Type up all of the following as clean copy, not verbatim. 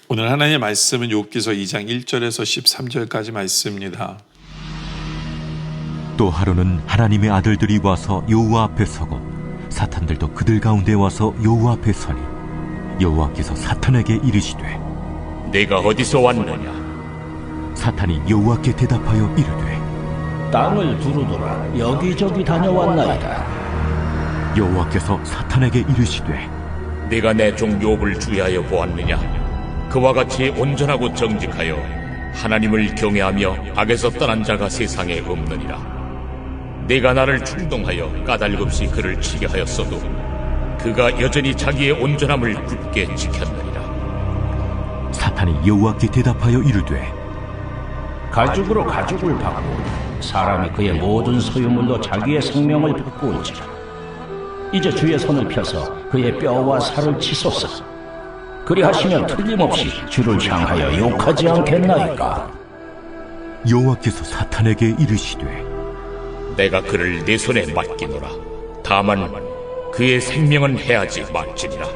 오늘 하나님의 말씀은 욥기서 2장 1절에서 13절까지 말씀입니다. 또 하루는 하나님의 아들들이 와서 여호와 앞에 서고 사탄들도 그들 가운데 와서 여호와 앞에 서니 여호와께서 사탄에게 이르시되 내가 어디서 왔느냐? 사탄이 여호와께 대답하여 이르되 땅을 두루두라 여기저기 다녀왔나이다. 여호와께서 사탄에게 이르시되 내가 내 종 욥을 주의하여 보았느냐? 그와 같이 온전하고 정직하여 하나님을 경외하며 악에서 떠난 자가 세상에 없느니라. 내가 나를 충동하여 까닭없이 그를 치게 하였어도 그가 여전히 자기의 온전함을 굳게 지켰느니라. 사탄이 여호와께 대답하여 이르되 가죽으로 가죽을 바꾸고 사람이 그의 모든 소유물로 자기의 생명을 바꾸은지라. 이제 주의 손을 펴서 그의 뼈와 살을 치소서. 그리하시면 틀림없이 주를 향하여 욕하지 않겠나이까. 여호와께서 사탄에게 이르시되 내가 그를 내 손에 맡기노라. 다만 그의 생명은 해하지 말지니라.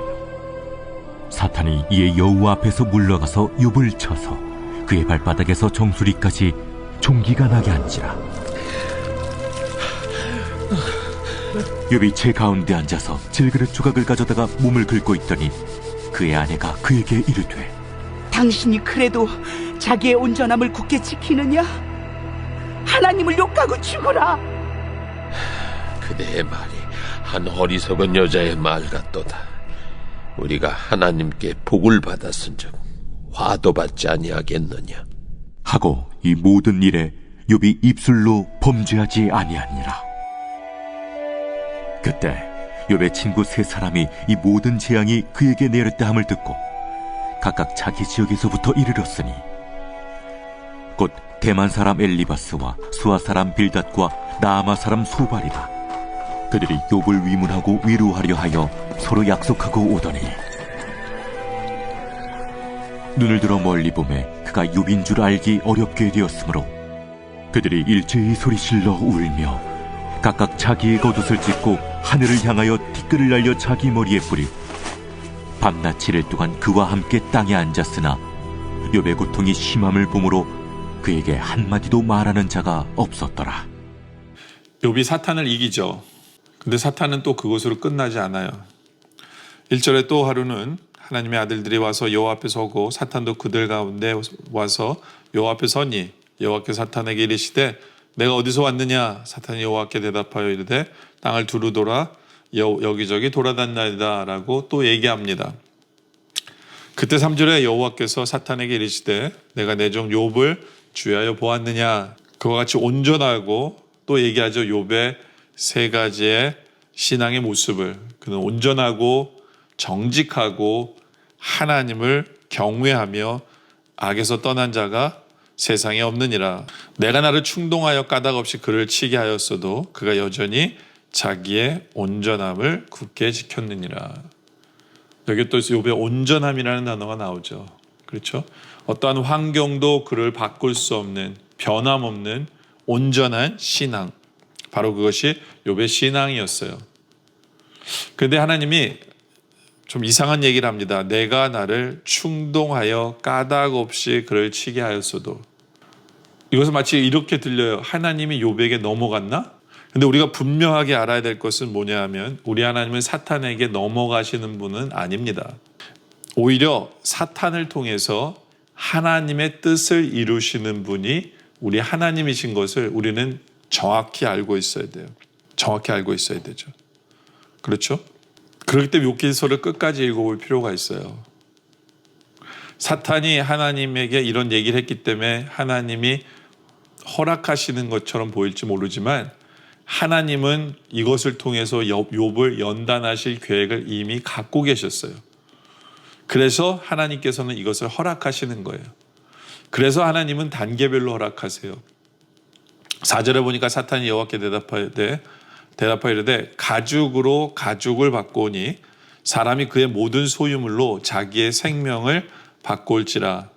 사탄이 이에 여호와 앞에서 물러가서 욥을 쳐서 그의 발바닥에서 정수리까지 종기가 나게 한지라. 욥이 제 가운데 앉아서 질그릇 조각을 가져다가 몸을 긁고 있더니 그의 아내가 그에게 이르되 당신이 그래도 자기의 온전함을 굳게 지키느냐? 하나님을 욕하고 죽으라. 그대의 말이 한 어리석은 여자의 말 같도다. 우리가 하나님께 복을 받았은즉 화도 받지 아니하겠느냐. 하고 이 모든 일에 욥이 입술로 범죄하지 아니하니라. 그때 욥의 친구 세 사람이 이 모든 재앙이 그에게 내렸다 함을 듣고 각각 자기 지역에서부터 이르렀으니 곧 대만 사람 엘리바스와 수아 사람 빌닷과 나아마 사람 소발이라. 그들이 욥을 위문하고 위로하려 하여 서로 약속하고 오더니 눈을 들어 멀리 보매 그가 욥인 줄 알기 어렵게 되었으므로 그들이 일제히 소리질러 울며 각각 자기의 겉옷을 찢고 하늘을 향하여 티끌을 날려 자기 머리에 뿌리 밤낮 7일 동안 그와 함께 땅에 앉았으나 욥의 고통이 심함을 보므로 그에게 한마디도 말하는 자가 없었더라. 욥이 사탄을 이기죠. 근데 사탄은 또 그것으로 끝나지 않아요. 1절에 또 하루는 하나님의 아들들이 와서 여호와 앞에 서고 사탄도 그들 가운데 와서 여호와 앞에 서니 여호와께서 사탄에게 이르시되 내가 어디서 왔느냐? 사탄이 여호와께 대답하여 이르되 땅을 두루돌아 여기저기 돌아다니나이다 라고 또 얘기합니다. 그때 3절에 여호와께서 사탄에게 이르시되 내가 내 종 욥을 주의하여 보았느냐? 그와 같이 온전하고 또 얘기하죠. 욥의 세 가지의 신앙의 모습을. 그는 온전하고 정직하고 하나님을 경외하며 악에서 떠난 자가 세상에 없느니라. 내가 나를 충동하여 까닭없이 그를 치게 하였어도 그가 여전히 자기의 온전함을 굳게 지켰느니라. 여기 또 욥의 온전함이라는 단어가 나오죠. 그렇죠? 어떠한 환경도 그를 바꿀 수 없는 변함없는 온전한 신앙. 바로 그것이 욥의 신앙이었어요. 그런데 하나님이 좀 이상한 얘기를 합니다. 내가 나를 충동하여 까닭 없이 그를 치게 하였어도. 이것은 마치 이렇게 들려요. 하나님이 욥에게 넘어갔나? 근데 우리가 분명하게 알아야 될 것은 뭐냐 하면 우리 하나님은 사탄에게 넘어가시는 분은 아닙니다. 오히려 사탄을 통해서 하나님의 뜻을 이루시는 분이 우리 하나님이신 것을 우리는 정확히 알고 있어야 돼요. 정확히 알고 있어야 되죠. 그렇죠? 그렇기 때문에 욥기서를 끝까지 읽어볼 필요가 있어요. 사탄이 하나님에게 이런 얘기를 했기 때문에 하나님이 허락하시는 것처럼 보일지 모르지만 하나님은 이것을 통해서 욥을 연단하실 계획을 이미 갖고 계셨어요. 그래서 하나님께서는 이것을 허락하시는 거예요. 그래서 하나님은 단계별로 허락하세요. 4절에 보니까 사탄이 여호와께 대답하여 이르되 가죽으로 가죽을 바꾸니 사람이 그의 모든 소유물로 자기의 생명을 바꿀지라.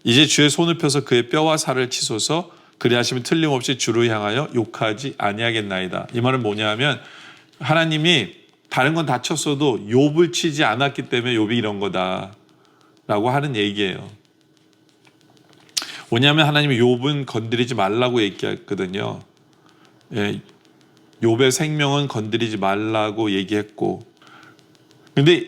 이제 주의 손을 펴서 그의 뼈와 살을 치소서. 그리하시면 틀림없이 주를 향하여 욕하지 아니하겠나이다. 이 말은 뭐냐 하면 하나님이 다른 건 다쳤어도 욥을 치지 않았기 때문에 욥이 이런 거다 라고 하는 얘기예요. 왜냐하면 하나님이 욥은 건드리지 말라고 얘기했거든요. 예, 욥의 생명은 건드리지 말라고 얘기했고, 근데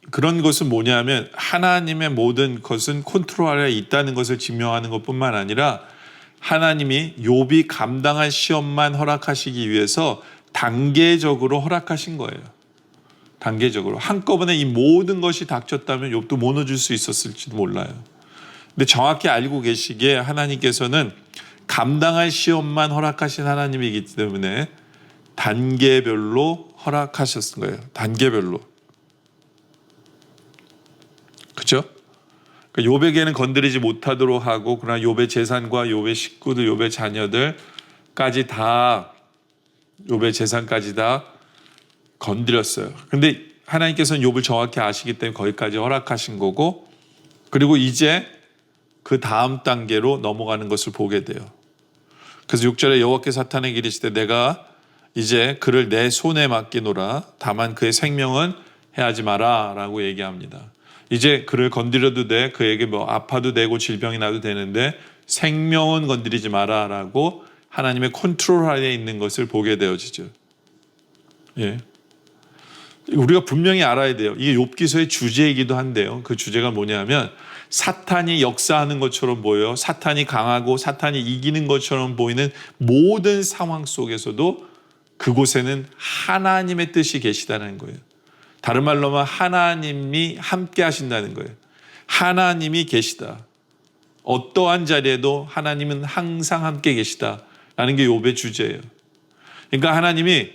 그런 것은 뭐냐면 하나님의 모든 것은 컨트롤 아래에 있다는 것을 증명하는 것뿐만 아니라 하나님이 욥이 감당할 시험만 허락하시기 위해서 단계적으로 허락하신 거예요. 단계적으로. 한꺼번에 이 모든 것이 닥쳤다면 욥도 무너질 수 있었을지도 몰라요. 근데 정확히 알고 계시기에 하나님께서는 감당할 시험만 허락하신 하나님이기 때문에 단계별로 허락하셨은 거예요. 단계별로. 그렇죠? 그러니까 욥에게는 건드리지 못하도록 하고, 그러나 욥의 재산과 욥의 식구들, 욥의 자녀들까지 다, 욥의 재산까지 다 건드렸어요. 근데 하나님께서는 욥을 정확히 아시기 때문에 거기까지 허락하신 거고, 그리고 이제 그 다음 단계로 넘어가는 것을 보게 돼요. 그래서 6절에 여호와께서 사탄에게 이르시되 내가 이제 그를 내 손에 맡기노라. 다만 그의 생명은 해하지 마라 라고 얘기합니다. 이제 그를 건드려도 돼. 그에게 뭐 아파도 되고 질병이 나도 되는데 생명은 건드리지 마라 라고 하나님의 컨트롤 하에 있는 것을 보게 되어지죠. 예. 우리가 분명히 알아야 돼요. 이게 욥기서의 주제이기도 한데요. 그 주제가 뭐냐면 사탄이 역사하는 것처럼 보여요. 사탄이 강하고 사탄이 이기는 것처럼 보이는 모든 상황 속에서도 그곳에는 하나님의 뜻이 계시다는 거예요. 다른 말로 하면 하나님이 함께 하신다는 거예요. 하나님이 계시다. 어떠한 자리에도 하나님은 항상 함께 계시다라는 게 욥의 주제예요. 그러니까 하나님이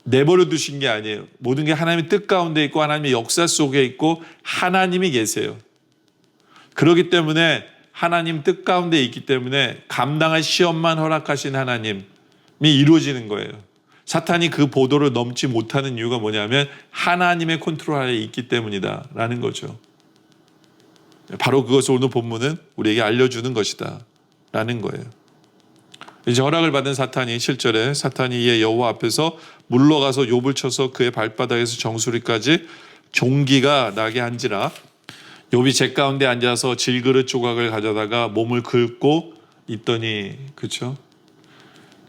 내버려 두신 게 아니에요. 모든 게 하나님의 뜻 가운데 있고 하나님의 역사 속에 있고 하나님이 계세요. 그렇기 때문에 하나님 뜻 가운데 있기 때문에 감당할 시험만 허락하신 하나님이 이루어지는 거예요. 사탄이 그 보도를 넘지 못하는 이유가 뭐냐면 하나님의 컨트롤 하에 있기 때문이다 라는 거죠. 바로 그것을 오늘 본문은 우리에게 알려주는 것이다 라는 거예요. 이제 허락을 받은 사탄이 7절에 사탄이 이에 여호와 앞에서 물러가서 욥을 쳐서 그의 발바닥에서 정수리까지 종기가 나게 한지라. 욥이 제 가운데 앉아서 질그릇 조각을 가져다가 몸을 긁고 있더니, 그렇죠?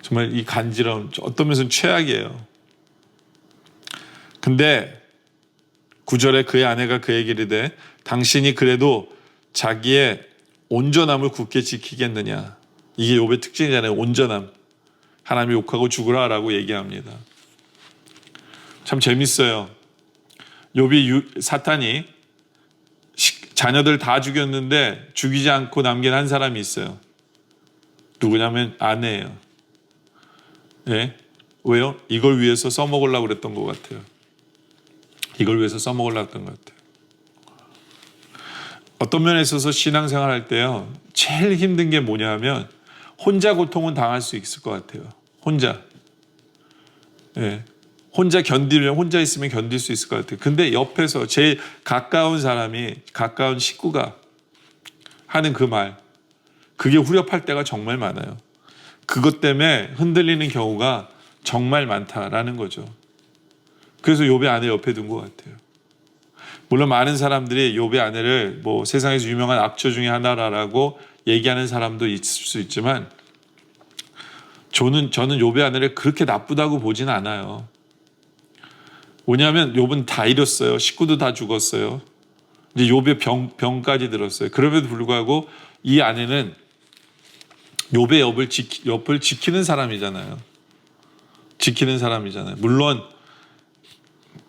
정말 이 간지러움 어떤 면에서는 최악이에요. 근데 9절에 그의 아내가 그에게 이르되 당신이 그래도 자기의 온전함을 굳게 지키겠느냐. 이게 욥의 특징이잖아요. 온전함. 하나님이 욕하고 죽으라 라고 얘기합니다. 참 재밌어요. 욥이 사탄이 자녀들 다 죽였는데 죽이지 않고 남긴 한 사람이 있어요. 누구냐면 아내예요. 예? 왜요? 이걸 위해서 써먹으려고 그랬던 것 같아요. 이걸 위해서 써먹으려고 했던 것 같아요. 어떤 면에 있어서 신앙생활 할 때요, 제일 힘든 게 뭐냐면 혼자 고통은 당할 수 있을 것 같아요. 혼자. 예. 혼자 견디면, 혼자 있으면 견딜 수 있을 것 같아요. 근데 옆에서 제일 가까운 사람이, 가까운 식구가 하는 그 말, 그게 후렵할 때가 정말 많아요. 그것 때문에 흔들리는 경우가 정말 많다라는 거죠. 그래서 욥의 아내 옆에 둔 것 같아요. 물론 많은 사람들이 욥의 아내를 뭐 세상에서 유명한 악처 중에 하나라고 얘기하는 사람도 있을 수 있지만 저는 욥의 아내를 그렇게 나쁘다고 보지는 않아요. 뭐냐면 욥은 다 잃었어요. 식구도 다 죽었어요. 이제 욥의 병까지 들었어요. 그럼에도 불구하고 이 아내는 욥의 옆을 지키는 사람이잖아요. 지키는 사람이잖아요. 물론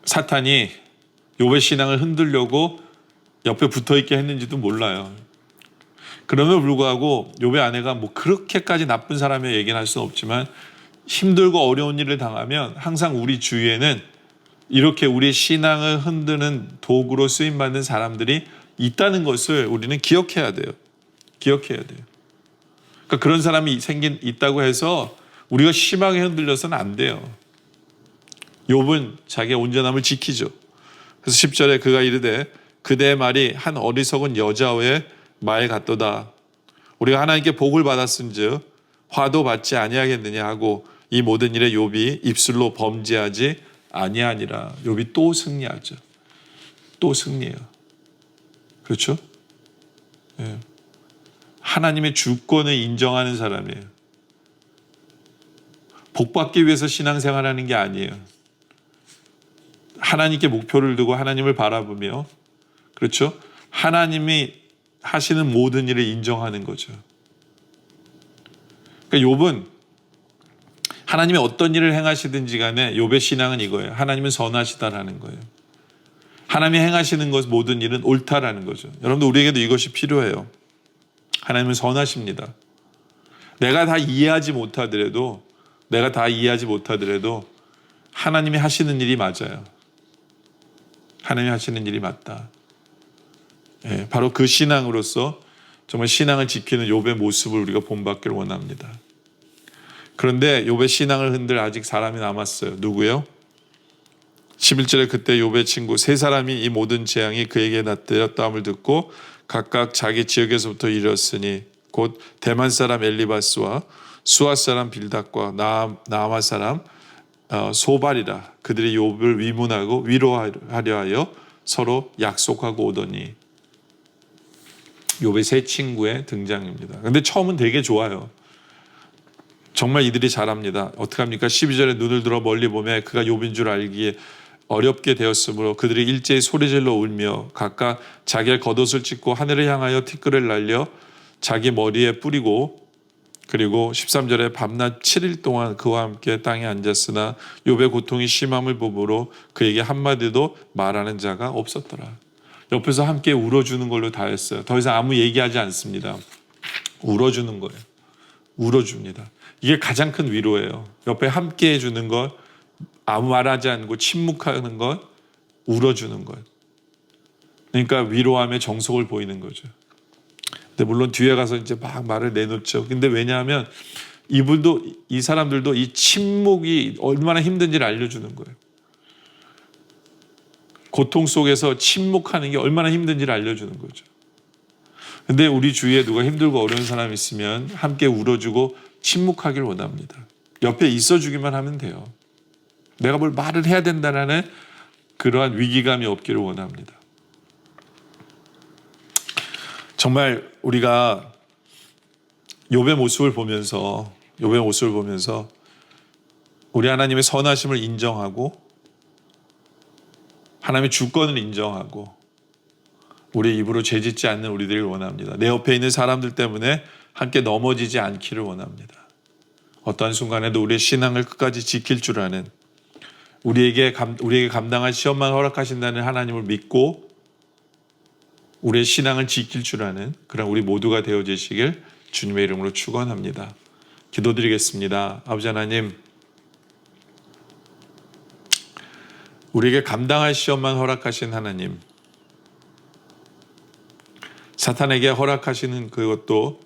사탄이 욥의 신앙을 흔들려고 옆에 붙어있게 했는지도 몰라요. 그럼에도 불구하고 욥의 아내가 뭐 그렇게까지 나쁜 사람의 얘기는 할 수는 없지만 힘들고 어려운 일을 당하면 항상 우리 주위에는 이렇게 우리의 신앙을 흔드는 도구로 쓰임받는 사람들이 있다는 것을 우리는 기억해야 돼요. 기억해야 돼요. 그러니까 그런 사람이 있다고 해서 우리가 심하게 흔들려서는 안 돼요. 욥은 자기의 온전함을 지키죠. 그래서 10절에 그가 이르되 그대의 말이 한 어리석은 여자의 말 같도다. 우리가 하나님께 복을 받았은즉 화도 받지 아니하겠느냐 하고 이 모든 일에 욥이 입술로 범죄하지 아니하니라. 욥이 또 승리하죠. 또 승리해요. 그렇죠? 예. 하나님의 주권을 인정하는 사람이에요. 복받기 위해서 신앙생활하는 게 아니에요. 하나님께 목표를 두고 하나님을 바라보며, 그렇죠? 하나님이 하시는 모든 일을 인정하는 거죠. 그러니까 욥은 하나님이 어떤 일을 행하시든지 간에 욥의 신앙은 이거예요. 하나님은 선하시다라는 거예요. 하나님이 행하시는 것 모든 일은 옳다라는 거죠. 여러분들, 우리에게도 이것이 필요해요. 하나님은 선하십니다. 내가 다 이해하지 못하더라도 하나님이 하시는 일이 맞아요. 하나님이 하시는 일이 맞다. 예, 바로 그 신앙으로서 정말 신앙을 지키는 욥의 모습을 우리가 본받기를 원합니다. 그런데 욥의 신앙을 흔들 아직 사람이 남았어요. 누구요? 11절에 그때 욥의 친구 세 사람이 이 모든 재앙이 그에게 나타났다함을 듣고 각각 자기 지역에서부터 이르렀으니 곧 대만 사람 엘리바스와 수아 사람 빌닷과 나아마 사람 소발이라. 그들이 욥을 위문하고 위로하려 하여 서로 약속하고 오더니. 욥의 세 친구의 등장입니다. 그런데 처음은 되게 좋아요. 정말 이들이 잘합니다. 어떻게 합니까? 12절에 눈을 들어 멀리 보매 그가 욥인 줄 알기에 어렵게 되었으므로 그들이 일제히 소리질러 울며 각각 자기의 겉옷을 찢고 하늘을 향하여 티끌을 날려 자기 머리에 뿌리고, 그리고 13절에 밤낮 7일 동안 그와 함께 땅에 앉았으나 욥의 고통이 심함을 보므로 그에게 한마디도 말하는 자가 없었더라. 옆에서 함께 울어주는 걸로 다 했어요. 더 이상 아무 얘기하지 않습니다. 울어주는 거예요. 울어줍니다. 이게 가장 큰 위로예요. 옆에 함께 해주는 것, 아무 말하지 않고 침묵하는 것, 울어주는 것. 그러니까 위로함의 정석을 보이는 거죠. 근데 물론 뒤에 가서 이제 막 말을 내놓죠. 근데 왜냐하면 이 사람들도 이 침묵이 얼마나 힘든지를 알려주는 거예요. 고통 속에서 침묵하는 게 얼마나 힘든지를 알려주는 거죠. 근데 우리 주위에 누가 힘들고 어려운 사람이 있으면 함께 울어주고 침묵하길 원합니다. 옆에 있어주기만 하면 돼요. 내가 뭘 말을 해야 된다는 그러한 위기감이 없기를 원합니다. 정말 우리가 욥의 모습을 보면서 우리 하나님의 선하심을 인정하고 하나님의 주권을 인정하고 우리 입으로 죄짓지 않는 우리들을 원합니다. 내 옆에 있는 사람들 때문에 함께 넘어지지 않기를 원합니다. 어떠한 순간에도 우리의 신앙을 끝까지 지킬 줄 아는, 우리에게 감당할 시험만 허락하신다는 하나님을 믿고 우리의 신앙을 지킬 줄 아는 그런 우리 모두가 되어지시길 주님의 이름으로 축원합니다. 기도드리겠습니다. 아버지 하나님, 우리에게 감당할 시험만 허락하신 하나님, 사탄에게 허락하시는 그것도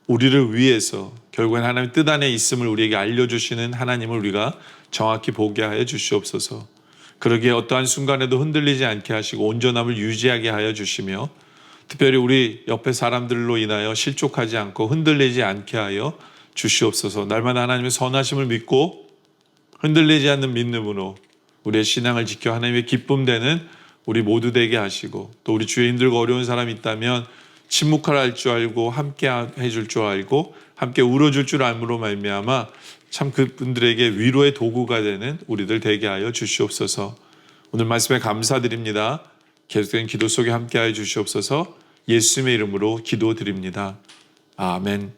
우리를 위해서 결국엔 하나님의 뜻 안에 있음을 우리에게 알려주시는 하나님을 우리가 정확히 보게 하여 주시옵소서. 그러기에 어떠한 순간에도 흔들리지 않게 하시고 온전함을 유지하게 하여 주시며, 특별히 우리 옆에 사람들로 인하여 실족하지 않고 흔들리지 않게 하여 주시옵소서. 날마다 하나님의 선하심을 믿고 흔들리지 않는 믿음으로 우리의 신앙을 지켜 하나님의 기쁨되는 우리 모두 되게 하시고, 또 우리 주위에 힘들고 어려운 사람이 있다면 침묵하라 할 줄 알고 함께 해줄 줄 알고 함께 울어줄 줄 알므로 말미암아 참 그분들에게 위로의 도구가 되는 우리들 되게 하여 주시옵소서. 오늘 말씀에 감사드립니다. 계속된 기도 속에 함께 하여 주시옵소서. 예수님의 이름으로 기도드립니다. 아멘.